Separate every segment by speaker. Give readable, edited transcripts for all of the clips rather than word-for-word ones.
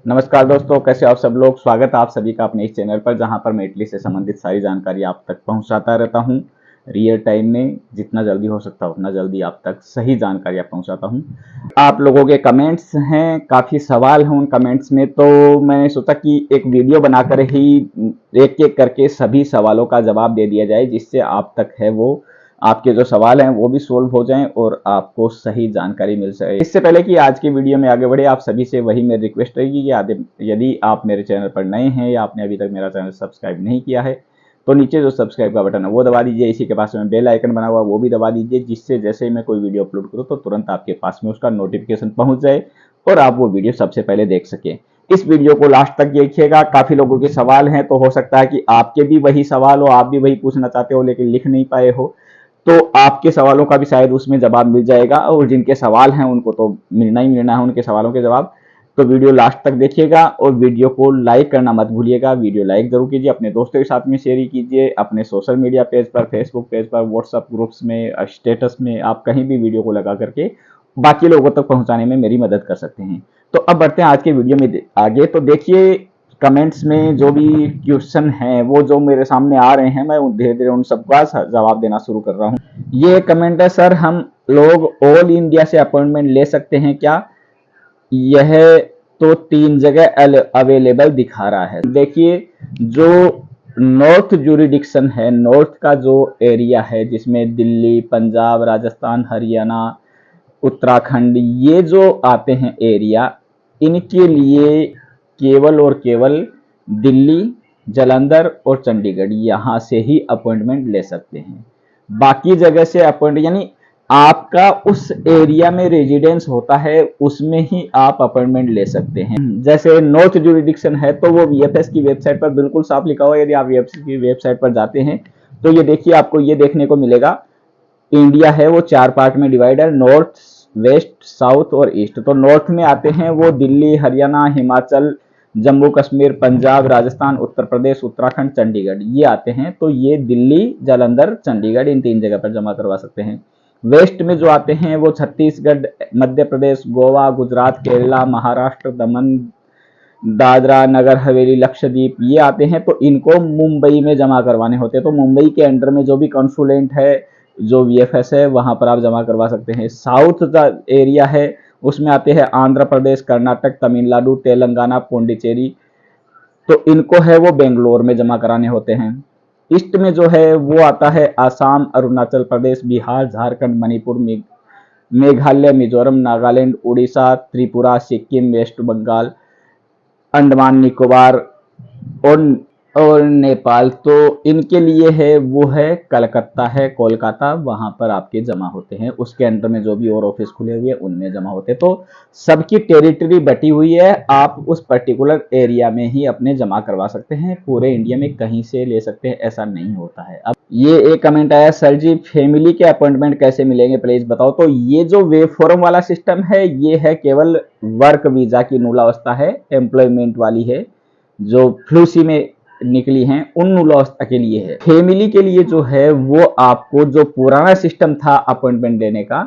Speaker 1: नमस्कार दोस्तों, कैसे आप सब लोग। स्वागत है आप सभी का अपने इस चैनल पर, जहां पर मैं इटली से संबंधित सारी जानकारी आप तक पहुंचाता रहता हूं। रियल टाइम में जितना जल्दी हो सकता है उतना जल्दी आप तक सही जानकारी आप पहुंचाता हूं। आप लोगों के कमेंट्स हैं, काफ़ी सवाल हैं उन कमेंट्स में, तो मैंने सोचा कि एक वीडियो बनाकर ही एक एक करके सभी सवालों का जवाब दे दिया जाए, जिससे आप तक है वो आपके जो सवाल हैं वो भी सोल्व हो जाएं और आपको सही जानकारी मिल सके। इससे पहले कि आज की वीडियो में आगे बढ़े, आप सभी से वही मेरी रिक्वेस्ट रहेगी कि यदि आप मेरे चैनल पर नए हैं या आपने अभी तक मेरा चैनल सब्सक्राइब नहीं किया है तो नीचे जो सब्सक्राइब का बटन है वो दबा दीजिए। इसी के पास में बेल आइकन बना हुआ वो भी दबा दीजिए, जिससे जैसे ही मैं कोई वीडियो अपलोड करूँ तो तुरंत आपके पास में उसका नोटिफिकेशन पहुंच जाए और आप वो वीडियो सबसे पहले देख सकें। इस वीडियो को लास्ट तक देखिएगा। काफ़ी लोगों के सवाल हैं, तो हो सकता है कि आपके भी वही सवाल हो, आप भी वही पूछना चाहते हो लेकिन लिख नहीं पाए हो, तो आपके सवालों का भी शायद उसमें जवाब मिल जाएगा। और जिनके सवाल हैं उनको तो मिलना ही मिलना है उनके सवालों के जवाब। तो वीडियो लास्ट तक देखिएगा और वीडियो को लाइक करना मत भूलिएगा। वीडियो लाइक जरूर कीजिए, अपने दोस्तों के साथ में शेयर कीजिए, अपने सोशल मीडिया पेज पर, फेसबुक पेज पर, व्हाट्सएप ग्रुप्स में, स्टेटस में, आप कहीं भी वीडियो को लगा करके बाकी लोगों तक पहुंचाने में मेरी मदद कर सकते हैं। तो अब बढ़ते हैं आज के वीडियो में आगे। तो देखिए, कमेंट्स में जो भी क्वेश्चन हैं वो जो मेरे सामने आ रहे हैं, मैं धीरे धीरे उन सबका जवाब देना शुरू कर रहा हूँ। ये कमेंट है, सर हम लोग ऑल इंडिया से अपॉइंटमेंट ले सकते हैं क्या? यह तो 3 जगह अवेलेबल दिखा रहा है। देखिए, जो नॉर्थ जुरिडिक्शन है, नॉर्थ का जो एरिया है जिसमें दिल्ली, पंजाब, राजस्थान, हरियाणा, उत्तराखंड, ये जो आते हैं एरिया, इनके लिए केवल और केवल दिल्ली, जालंधर और चंडीगढ़ यहाँ से ही अपॉइंटमेंट ले सकते हैं। बाकी जगह से अपॉइंट यानी आपका उस एरिया में रेजिडेंस होता है, उसमें ही आप अपॉइंटमेंट ले सकते हैं। जैसे नॉर्थ जुरिडिक्शन है तो वो वीएफएस की वेबसाइट पर बिल्कुल साफ लिखा हुआ है। यदि आप वीएफएस की वेबसाइट पर जाते हैं तो ये देखिए, आपको ये देखने को मिलेगा, इंडिया है वो 4 पार्ट में डिवाइड है, नॉर्थ, वेस्ट, साउथ और ईस्ट। तो नॉर्थ में आते हैं वो दिल्ली, हरियाणा, हिमाचल, जम्मू कश्मीर, पंजाब, राजस्थान, उत्तर प्रदेश, उत्तराखंड, चंडीगढ़, ये आते हैं। तो ये दिल्ली, जालंधर, चंडीगढ़, इन 3 जगह पर जमा करवा सकते हैं। वेस्ट में जो आते हैं वो छत्तीसगढ़, मध्य प्रदेश, गोवा, गुजरात, केरला, महाराष्ट्र, दमन, दादरा नगर हवेली, लक्षद्वीप, ये आते हैं। तो इनको मुंबई में जमा करवाने होते हैं। तो मुंबई के अंडर में जो भी कॉन्सुलेंट है, जो वीएफएस है, वहां पर आप जमा करवा सकते हैं। साउथ का एरिया है, उसमें आते हैं आंध्र प्रदेश, कर्नाटक, तमिलनाडु, तेलंगाना, पुडुचेरी। तो इनको है वो बेंगलोर में जमा कराने होते हैं। ईस्ट में जो है वो आता है आसाम, अरुणाचल प्रदेश, बिहार, झारखंड, मणिपुर, मेघालय, मिजोरम, नागालैंड, उड़ीसा, त्रिपुरा, सिक्किम, वेस्ट बंगाल, अंडमान निकोबार और नेपाल। तो इनके लिए है वो है कलकत्ता है, कोलकाता, वहां पर आपके जमा होते हैं। उसके अंदर में जो भी और ऑफिस खुले हुए हैं उनमें जमा होते हैं। तो सबकी टेरिटरी बटी हुई है, आप उस पर्टिकुलर एरिया में ही अपने जमा करवा सकते हैं। पूरे इंडिया में कहीं से ले सकते हैं ऐसा नहीं होता है। अब ये एक कमेंट आया, सर जी फैमिली के अपॉइंटमेंट कैसे मिलेंगे प्लीज बताओ। तो ये जो वे फॉर्म वाला सिस्टम है, ये है केवल वर्क वीजा की मूलावस्था है, एम्प्लॉयमेंट वाली है, जो फ्लूसी में निकली हैं उन मूलावस्था के लिए है। फैमिली के लिए जो है वो आपको जो पुराना सिस्टम था अपॉइंटमेंट लेने का,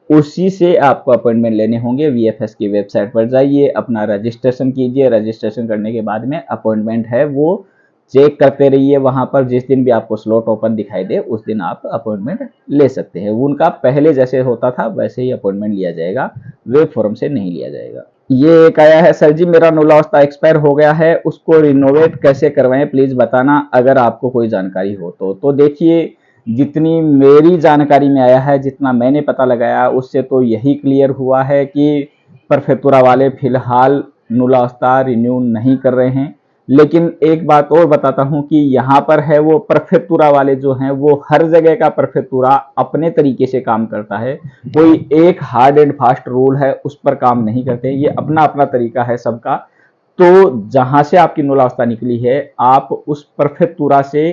Speaker 1: उसी से आपको अपॉइंटमेंट लेने होंगे। वीएफएस की वेबसाइट पर जाइए, अपना रजिस्ट्रेशन कीजिए। रजिस्ट्रेशन करने के बाद में अपॉइंटमेंट है वो चेक करते रहिए। वहां पर जिस दिन भी आपको स्लॉट ओपन दिखाई दे उस दिन आप अपॉइंटमेंट ले सकते हैं। उनका पहले जैसे होता था वैसे ही अपॉइंटमेंट लिया जाएगा, वेब फॉर्म से नहीं लिया जाएगा। ये एक आया है, सर जी मेरा मूलावस्था एक्सपायर हो गया है, उसको रिनोवेट कैसे करवाएं प्लीज बताना, अगर आपको कोई जानकारी हो तो देखिए, जितनी मेरी जानकारी में आया है, जितना मैंने पता लगाया, उससे तो यही क्लियर हुआ है कि परफेक्टुरा वाले फिलहाल मूलावस्था रिन्यू नहीं कर रहे हैं। लेकिन एक बात और बताता हूं कि यहाँ पर है वो परफेक्टुरा वाले जो हैं वो हर जगह का परफेक्टुरा अपने तरीके से काम करता है। कोई एक हार्ड एंड फास्ट रूल है उस पर काम नहीं करते, ये अपना अपना तरीका है सबका। तो जहां से आपकी मूलावस्था निकली है, आप उस परफेक्टुरा से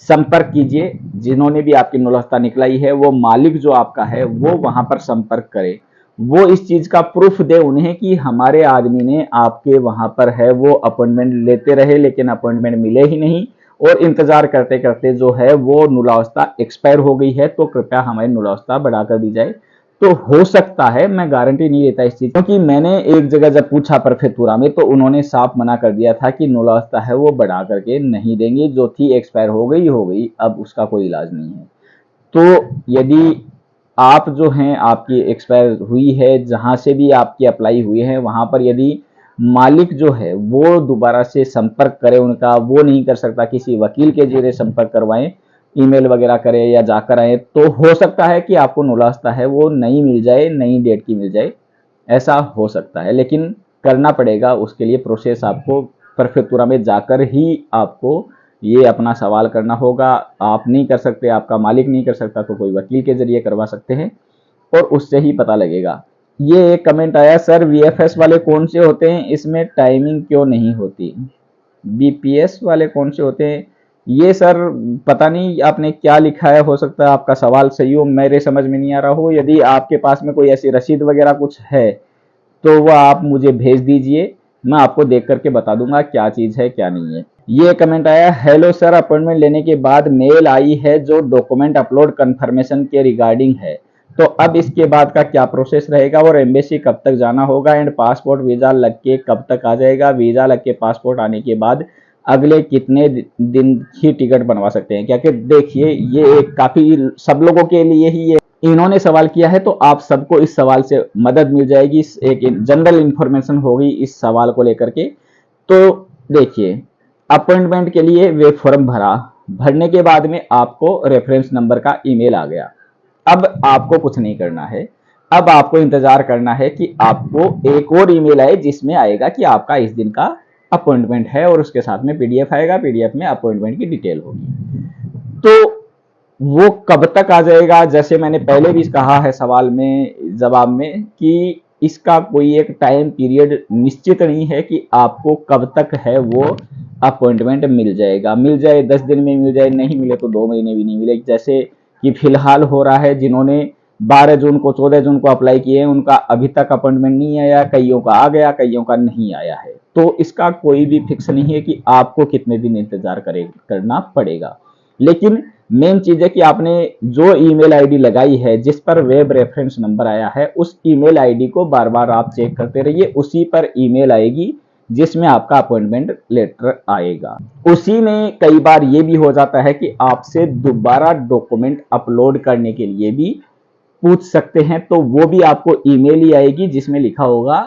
Speaker 1: संपर्क कीजिए। जिन्होंने भी आपकी मूलावस्था निकलाई है, वो मालिक जो आपका है वो वहां पर संपर्क करे, वो इस चीज का प्रूफ दे उन्हें कि हमारे आदमी ने आपके वहां पर है वो अपॉइंटमेंट लेते रहे लेकिन अपॉइंटमेंट मिले ही नहीं, और इंतजार करते करते जो है वो मूलावस्था एक्सपायर हो गई है, तो कृपया हमारी मूलावस्था बढ़ा कर दी जाए। तो हो सकता है, मैं गारंटी नहीं देता इस चीज, क्योंकि मैंने एक जगह जब पूछा परफेक्टुरा में तो उन्होंने साफ मना कर दिया था कि नुलास्ता है वो बढ़ा करके नहीं देंगे, जो थी एक्सपायर हो गई, अब उसका कोई इलाज नहीं है। तो यदि आप जो हैं आपकी एक्सपायर हुई है, जहां से भी आपकी अप्लाई हुई है वहां पर यदि मालिक जो है वो दोबारा से संपर्क करे, उनका वो नहीं कर सकता, किसी वकील के जरिए संपर्क करवाएं, ईमेल वगैरह करें या जाकर आए, तो हो सकता है कि आपको नुलास्ता है वो नई मिल जाए, नई डेट की मिल जाए, ऐसा हो सकता है। लेकिन करना पड़ेगा उसके लिए प्रोसेस, आपको परफेक्टुरा में जाकर ही आपको ये अपना सवाल करना होगा। आप नहीं कर सकते, आपका मालिक नहीं कर सकता, तो कोई वकील के जरिए करवा सकते हैं और उससे ही पता लगेगा। ये एक कमेंट आया, सर वीएफएस वाले कौन से होते हैं, इसमें टाइमिंग क्यों नहीं होती? बीपीएस वाले कौन से होते हैं? ये सर पता नहीं आपने क्या लिखा है, हो सकता है आपका सवाल सही हो, मेरे समझ में नहीं आ रहा हो। यदि आपके पास में कोई ऐसी रसीद वगैरह कुछ है तो वह आप मुझे भेज दीजिए, मैं आपको देख करके बता दूंगा क्या चीज है क्या नहीं है। ये कमेंट आया, हेलो सर, अपॉइंटमेंट लेने के बाद मेल आई है जो डॉक्यूमेंट अपलोड कंफर्मेशन के रिगार्डिंग है, तो अब इसके बाद का क्या प्रोसेस रहेगा और एम्बेसी कब तक जाना होगा एंड पासपोर्ट वीजा लग के कब तक आ जाएगा? वीजा लग के पासपोर्ट आने के बाद अगले कितने दिन की टिकट बनवा सकते हैं? क्या कि देखिए ये काफी सब लोगों के लिए ही ये इन्होंने सवाल किया है, तो आप सबको इस सवाल से मदद मिल जाएगी, एक जनरल इंफॉर्मेशन होगी इस सवाल को लेकर के। तो देखिए, अपॉइंटमेंट के लिए वे फॉर्म भरने के बाद में आपको रेफरेंस नंबर का ईमेल आ गया। अब आपको कुछ नहीं करना है, अब आपको इंतजार करना है कि आपको एक और ईमेल आए जिसमें आएगा कि आपका इस दिन का अपॉइंटमेंट है और उसके साथ में पीडीएफ आएगा, पीडीएफ में अपॉइंटमेंट की डिटेल होगी। तो वो कब तक आ जाएगा, जैसे मैंने पहले भी कहा है सवाल में जवाब में कि इसका कोई एक टाइम पीरियड निश्चित नहीं है कि आपको कब तक है वो अपॉइंटमेंट मिल जाएगा। मिल जाए 10 दिन में मिल जाए, नहीं मिले तो 2 महीने भी नहीं मिले, जैसे कि फिलहाल हो रहा है। जिन्होंने 12 जून को 14 जून को अप्लाई किए हैं उनका अभी तक अपॉइंटमेंट नहीं आया, कईयों का आ गया, कईयों का नहीं आया है। तो इसका कोई भी फिक्स नहीं है कि आपको कितने दिन इंतजार करना पड़ेगा। लेकिन मेन चीज है कि आपने जो ईमेल आईडी लगाई है जिस पर वेब रेफरेंस नंबर आया है उस ईमेल आईडी को बार बार आप चेक करते रहिए, उसी पर ईमेल आएगी जिसमें आपका अपॉइंटमेंट लेटर आएगा। उसी में कई बार ये भी हो जाता है कि आपसे दोबारा डॉक्यूमेंट अपलोड करने के लिए भी पूछ सकते हैं, तो वो भी आपको ईमेल ही आएगी जिसमें लिखा होगा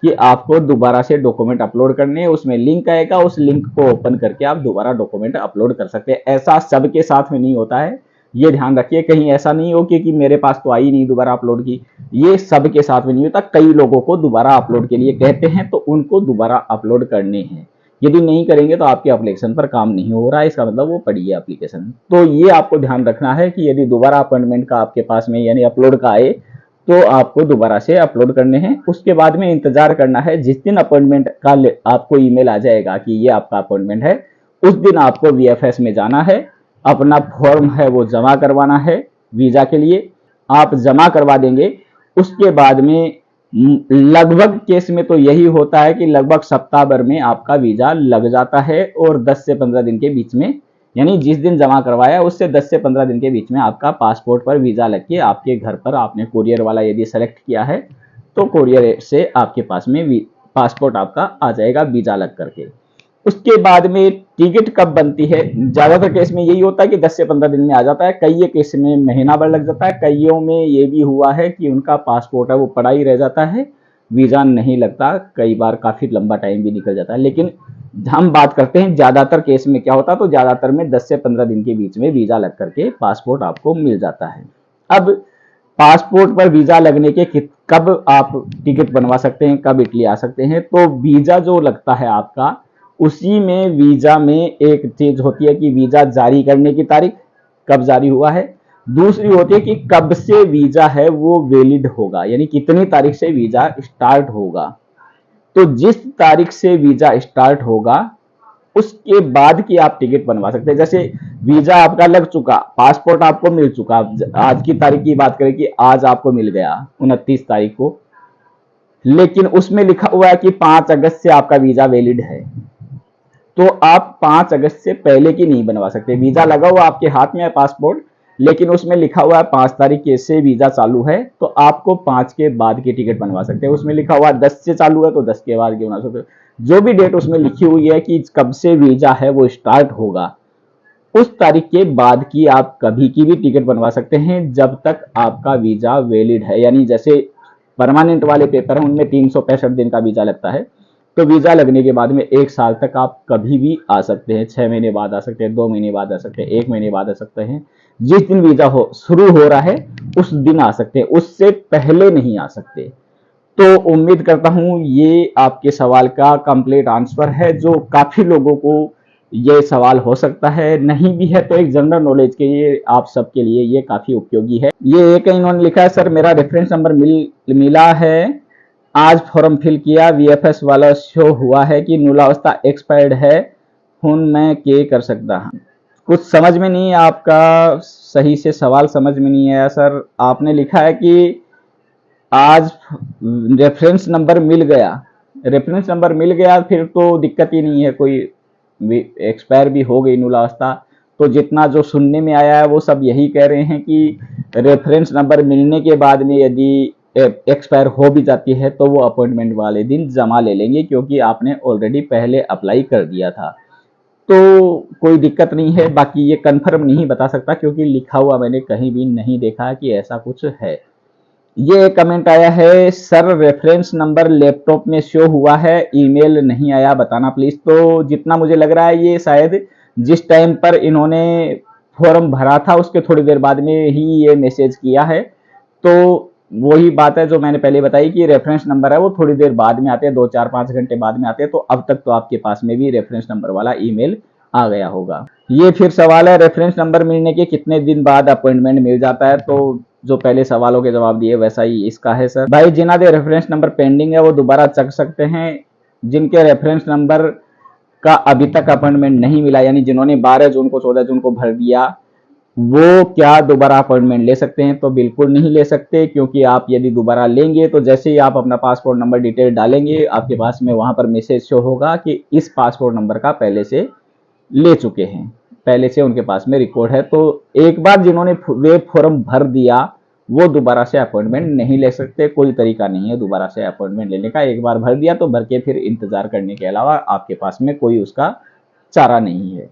Speaker 1: कि आपको दोबारा से डॉक्यूमेंट अपलोड करने हैं, उसमें लिंक आएगा, उस लिंक को ओपन करके आप दोबारा डॉक्यूमेंट अपलोड कर सकते हैं। ऐसा सबके साथ में नहीं होता है, ये ध्यान रखिए, कहीं ऐसा नहीं हो कि मेरे पास तो आई नहीं दोबारा अपलोड की। ये सबके साथ में नहीं होता, कई लोगों को दोबारा अपलोड के लिए कहते हैं तो उनको दोबारा अपलोड करने हैं, यदि नहीं करेंगे तो आपके एप्लीकेशन पर काम नहीं हो रहा है, इसका मतलब वो पड़ी है एप्लीकेशन। तो ये आपको ध्यान रखना है कि यदि दोबारा अपॉइंटमेंट का आपके पास में यानी अपलोड का आए तो आपको दोबारा से अपलोड करने हैं। उसके बाद में इंतजार करना है, जिस दिन अपॉइंटमेंट का आपको ईमेल आ जाएगा कि ये आपका अपॉइंटमेंट है, उस दिन आपको वीएफएस में जाना है, अपना फॉर्म है वो जमा करवाना है वीजा के लिए, आप जमा करवा देंगे। उसके बाद में लगभग केस में तो यही होता है कि लगभग सप्ताह भर में आपका वीजा लग जाता है और 10 से 15 दिन के बीच में, यानी जिस दिन जमा करवाया उससे 10 से 15 दिन के बीच में आपका पासपोर्ट पर वीजा लग के आपके घर पर, आपने कोरियर वाला यदि सेलेक्ट किया है तो कोरियर से आपके पास में पासपोर्ट आपका आ जाएगा वीजा लग करके। उसके बाद में टिकट कब बनती है, ज्यादातर केस में यही होता है कि 10 से 15 दिन में आ जाता है, कई केस में महीना भर लग जाता है, कईयों में ये भी हुआ है कि उनका पासपोर्ट है वो पड़ा ही रह जाता है, वीजा नहीं लगता, कई बार काफी लंबा टाइम भी निकल जाता है। लेकिन हम बात करते हैं ज्यादातर केस में क्या होता है, तो ज्यादातर में 10 से 15 दिन के बीच में वीजा लग करके पासपोर्ट आपको मिल जाता है। अब पासपोर्ट पर वीजा लगने के कब आप टिकट बनवा सकते हैं, कब इटली आ सकते हैं, तो वीजा जो लगता है आपका उसी में वीजा में एक चीज होती है कि वीजा जारी करने की तारीख कब जारी हुआ है, दूसरी होती है कि कब से वीजा है वो वैलिड होगा, यानी कितनी तारीख से वीजा स्टार्ट होगा। तो जिस तारीख से वीजा स्टार्ट होगा उसके बाद की आप टिकट बनवा सकते हैं। जैसे वीजा आपका लग चुका, पासपोर्ट आपको मिल चुका, आज की तारीख की बात करें कि आज आपको मिल गया 29 तारीख को, लेकिन उसमें लिखा हुआ है कि 5 अगस्त से आपका वीजा वैलिड है, तो आप 5 अगस्त से पहले की नहीं बनवा सकते। वीजा लगा हुआ आपके हाथ में है पासपोर्ट, लेकिन उसमें लिखा हुआ है 5 तारीख से वीजा चालू है, तो आपको 5 के बाद की टिकट बनवा सकते हैं। उसमें लिखा हुआ है 10 से चालू है तो 10 के बाद की बना सकते हो। जो भी डेट उसमें लिखी हुई है कि कब से वीजा है वो स्टार्ट होगा, उस तारीख के बाद की आप कभी की भी टिकट बनवा सकते हैं, जब तक आपका वीजा वैलिड है। यानी जैसे परमानेंट वाले पेपर हैं उनमें 365 दिन का वीजा लगता है, तो वीजा लगने के बाद में 1 साल तक आप कभी भी आ सकते हैं। 6 महीने बाद आ सकते हैं, 2 महीने बाद आ सकते हैं, 1 महीने बाद आ सकते हैं। जिस दिन वीजा शुरू हो रहा है उस दिन आ सकते हैं, उससे पहले नहीं आ सकते। तो उम्मीद करता हूं ये आपके सवाल का कंप्लीट आंसर है, जो काफी लोगों को ये सवाल हो सकता है, नहीं भी है तो एक जनरल नॉलेज के लिए आप सबके लिए ये काफी उपयोगी है। ये एक इन्होंने लिखा है, सर मेरा रेफरेंस नंबर मिला है, आज फॉर्म फिल किया, वीएफएस वाला शो हुआ है कि मूलावस्था एक्सपायर्ड है, हूं मैं के कर सकता हूं। कुछ समझ में नहीं, आपका सही से सवाल समझ में नहीं आया सर। आपने लिखा है कि आज रेफरेंस नंबर मिल गया, रेफरेंस नंबर मिल गया फिर तो दिक्कत ही नहीं है, कोई एक्सपायर भी हो गई मूलावस्था। तो जितना जो सुनने में आया है वो सब यही कह रहे हैं कि रेफरेंस नंबर मिलने के बाद में यदि एक्सपायर हो भी जाती है तो वो अपॉइंटमेंट वाले दिन जमा ले लेंगे, क्योंकि आपने ऑलरेडी पहले अप्लाई कर दिया था। तो कोई दिक्कत नहीं है। बाकी ये कंफर्म नहीं बता सकता, क्योंकि लिखा हुआ मैंने कहीं भी नहीं देखा कि ऐसा कुछ है। ये कमेंट आया है, सर रेफरेंस नंबर लैपटॉप में शो हुआ है, ईमेल नहीं आया, बताना प्लीज। तो जितना मुझे लग रहा है ये शायद जिस टाइम पर इन्होंने फॉर्म भरा था उसके थोड़ी देर बाद में ही ये मैसेज किया है। तो वही बात है जो मैंने पहले बताई कि रेफरेंस नंबर है वो थोड़ी देर बाद में आते हैं, 2 4 5 घंटे बाद में आते हैं। तो अब तक तो आपके पास में भी रेफरेंस नंबर वाला ईमेल आ गया होगा। ये फिर सवाल है, रेफरेंस नंबर मिलने के कितने दिन बाद अपॉइंटमेंट मिल जाता है? तो जो पहले सवालों के जवाब दिए वैसा ही इसका है सर। भाई जिन्हों के रेफरेंस नंबर पेंडिंग है वो दोबारा चेक सकते हैं। जिनके रेफरेंस नंबर का अभी तक अपॉइंटमेंट नहीं मिला, यानी जिन्होंने 12 जून को 14 जून को भर दिया, वो क्या दोबारा अपॉइंटमेंट ले सकते हैं? तो बिल्कुल नहीं ले सकते, क्योंकि आप यदि दोबारा लेंगे तो जैसे ही आप अपना पासपोर्ट नंबर डिटेल डालेंगे आपके पास में वहां पर मैसेज शो होगा कि इस पासपोर्ट नंबर का पहले से ले चुके हैं, पहले से उनके पास में रिकॉर्ड है। तो एक बार जिन्होंने वे फॉर्म भर दिया वो दोबारा से अपॉइंटमेंट नहीं ले सकते। कोई तरीका नहीं है दोबारा से अपॉइंटमेंट लेने का। एक बार भर दिया तो भर के फिर इंतजार करने के अलावा आपके पास में कोई उसका चारा नहीं है।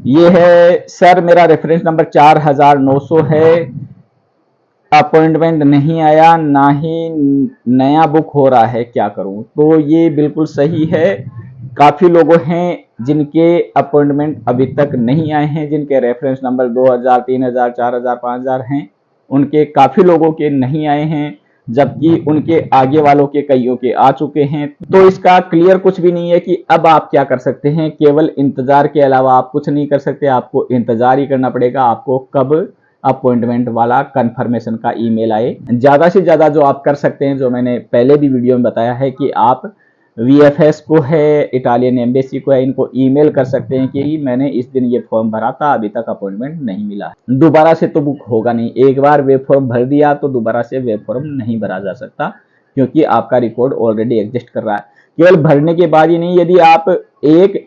Speaker 1: ये है, सर मेरा रेफरेंस नंबर 4900 है, अपॉइंटमेंट नहीं आया, ना ही नया बुक हो रहा है, क्या करूं? तो ये बिल्कुल सही है। काफी लोग हैं जिनके अपॉइंटमेंट अभी तक नहीं आए हैं, जिनके रेफरेंस नंबर 2000 3000 4000 5000 हैं, उनके काफी लोगों के नहीं आए हैं, जबकि उनके आगे वालों के कईयों के आ चुके हैं। तो इसका क्लियर कुछ भी नहीं है कि अब आप क्या कर सकते हैं। केवल इंतजार के अलावा आप कुछ नहीं कर सकते, आपको इंतजार ही करना पड़ेगा आपको कब अपॉइंटमेंट वाला कंफर्मेशन का ईमेल आए। ज्यादा से ज्यादा जो आप कर सकते हैं, जो मैंने पहले भी वीडियो में बताया है, कि आप वीएफएस को है, इटालियन एम्बेसी को है, इनको ईमेल कर सकते हैं कि मैंने इस दिन ये फॉर्म भरा था, अभी तक अपॉइंटमेंट नहीं मिला। दोबारा से तो बुक होगा नहीं, एक बार वे फॉर्म भर दिया तो दोबारा से वे फॉर्म नहीं भरा जा सकता, क्योंकि आपका रिकॉर्ड ऑलरेडी एग्जिस्ट कर रहा है। केवल भरने के बाद ही नहीं, यदि आप एक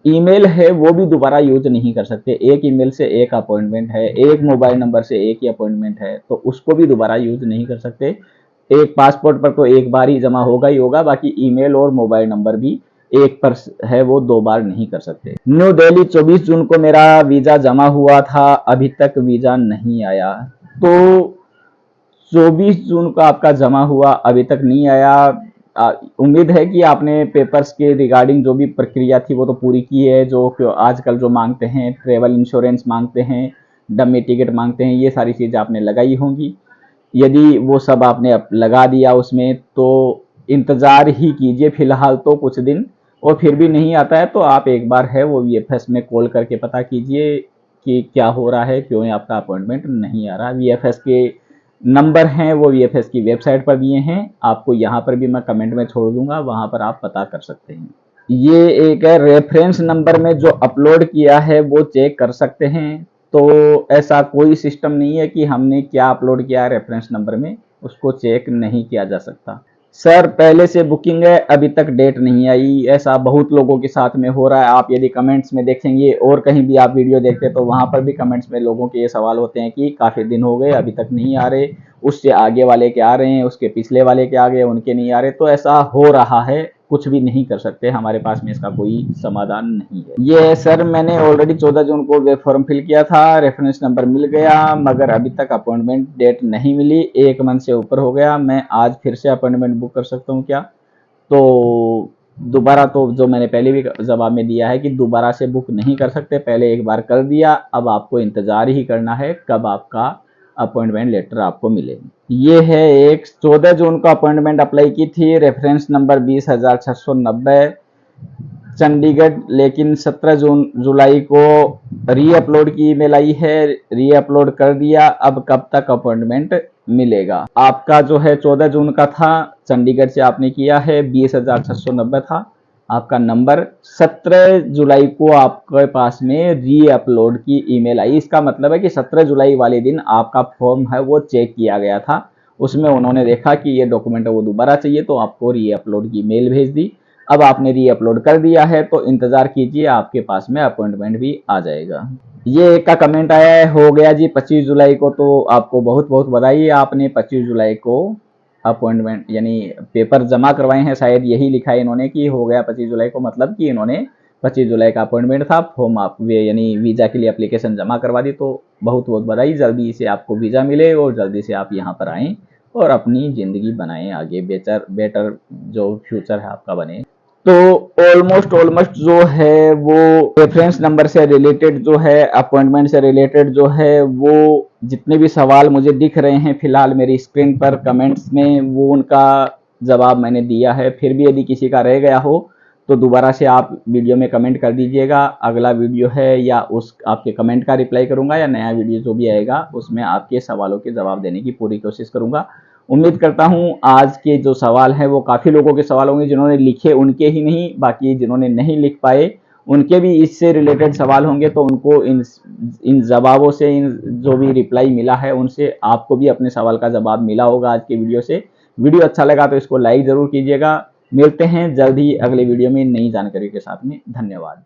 Speaker 1: ईमेल है वो भी दोबारा यूज नहीं कर सकते। एक ईमेल से एक अपॉइंटमेंट है, एक मोबाइल नंबर से एक ही अपॉइंटमेंट है, तो उसको भी दोबारा यूज नहीं कर सकते। एक पासपोर्ट पर तो एक बार ही जमा होगा ही होगा, बाकी ईमेल और मोबाइल नंबर भी एक पर है वो 2 बार नहीं कर सकते। न्यू दिल्ली 24 जून को मेरा वीजा जमा हुआ था, अभी तक वीजा नहीं आया। तो 24 जून को आपका जमा हुआ, अभी तक नहीं आया। उम्मीद है कि आपने पेपर्स के रिगार्डिंग जो भी प्रक्रिया थी वो तो पूरी की है। जो आजकल जो मांगते हैं, ट्रेवल इंश्योरेंस मांगते हैं, डमी टिकट मांगते हैं, ये सारी चीज़ें आपने लगाई होंगी। यदि वो सब आपने लगा दिया उसमें, तो इंतज़ार ही कीजिए फिलहाल तो कुछ दिन, और फिर भी नहीं आता है तो आप एक बार है वो वीएफएस में कॉल करके पता कीजिए कि क्या हो रहा है, क्यों आपका अपॉइंटमेंट नहीं आ रहा। वीएफएस के नंबर हैं वो वीएफएस की वेबसाइट पर दिए हैं, आपको यहाँ पर भी मैं कमेंट में छोड़ दूंगा, वहाँ पर आप पता कर सकते हैं। ये एक है, रेफरेंस नंबर में जो अपलोड किया है वो चेक कर सकते हैं। तो ऐसा कोई सिस्टम नहीं है कि हमने क्या अपलोड किया है रेफरेंस नंबर में, उसको चेक नहीं किया जा सकता। सर पहले से बुकिंग है, अभी तक डेट नहीं आई। ऐसा बहुत लोगों के साथ में हो रहा है। आप यदि कमेंट्स में देखेंगे और कहीं भी आप वीडियो देखते हैं तो वहां पर भी कमेंट्स में लोगों के ये सवाल होते हैं कि काफी दिन हो गए अभी तक नहीं आ रहे, उससे आगे वाले के आ रहे हैं, उसके पिछले वाले के आ गए उनके नहीं आ रहे। तो ऐसा हो रहा है, कुछ भी नहीं कर सकते, हमारे पास में इसका कोई समाधान नहीं है। ये सर मैंने ऑलरेडी 14 जून को वेब फॉर्म फिल किया था, रेफरेंस नंबर मिल गया, मगर अभी तक अपॉइंटमेंट डेट नहीं मिली। 1 मंथ से ऊपर हो गया। मैं आज फिर से अपॉइंटमेंट बुक कर सकता हूँ क्या? तो दोबारा तो जो मैंने पहले भी जवाब में दिया है कि दोबारा से बुक नहीं कर सकते, पहले एक बार कर दिया, अब आपको इंतजार ही करना है कब आपका अपॉइंटमेंट लेटर आपको मिले। ये है एक 14 जून को अपॉइंटमेंट अप्लाई की थी, रेफरेंस नंबर 20,690 चंडीगढ़, लेकिन 17 जुलाई को री अपलोड की ईमेल आई है, री अपलोड कर दिया। अब कब तक अपॉइंटमेंट मिलेगा? आपका जो है 14 जून का था, चंडीगढ़ से आपने किया है, 20,690 था आपका नंबर। 17 जुलाई को आपके पास में री अपलोड की ईमेल आई। इसका मतलब है कि 17 जुलाई वाले दिन आपका फॉर्म है वो चेक किया गया था, उसमें उन्होंने देखा कि ये डॉक्यूमेंट है वो दोबारा चाहिए, तो आपको री अपलोड की मेल भेज दी। अब आपने री अपलोड कर दिया है तो इंतजार कीजिए, आपके पास में अपॉइंटमेंट भी आ जाएगा। ये एक का कमेंट आया है, हो गया जी 25 जुलाई को, तो आपको बहुत बहुत बधाई, आपने 25 जुलाई को अपॉइंटमेंट यानी पेपर जमा करवाए हैं। शायद यही लिखा है इन्होंने कि हो गया 25 जुलाई को, मतलब कि इन्होंने 25 जुलाई का अपॉइंटमेंट था, फॉर्म आप यानी वीजा के लिए एप्लीकेशन जमा करवा दी। तो बहुत बहुत बधाई, जल्दी से आपको वीजा मिले और जल्दी से आप यहाँ पर आएँ और अपनी ज़िंदगी बनाएं आगे, बेटर जो फ्यूचर है आपका बने। तो ऑलमोस्ट जो है वो रेफरेंस नंबर से रिलेटेड जो है, अपॉइंटमेंट से रिलेटेड जो है, वो जितने भी सवाल मुझे दिख रहे हैं फिलहाल मेरी स्क्रीन पर कमेंट्स में, वो उनका जवाब मैंने दिया है। फिर भी यदि किसी का रह गया हो तो दोबारा से आप वीडियो में कमेंट कर दीजिएगा। अगला वीडियो है या उस आपके कमेंट का रिप्लाई करूंगा, या नया वीडियो जो भी आएगा उसमें आपके सवालों के जवाब देने की पूरी कोशिश करूंगा। उम्मीद करता हूं आज के जो सवाल हैं वो काफ़ी लोगों के सवाल होंगे, जिन्होंने लिखे उनके ही नहीं, बाकी जिन्होंने नहीं लिख पाए उनके भी इससे रिलेटेड सवाल होंगे। तो उनको इन जवाबों से, इन जो भी रिप्लाई मिला है उनसे आपको भी अपने सवाल का जवाब मिला होगा आज के वीडियो से। वीडियो अच्छा लगा तो इसको लाइक ज़रूर कीजिएगा। मिलते हैं जल्द ही अगले वीडियो में नई जानकारी के साथ में। धन्यवाद।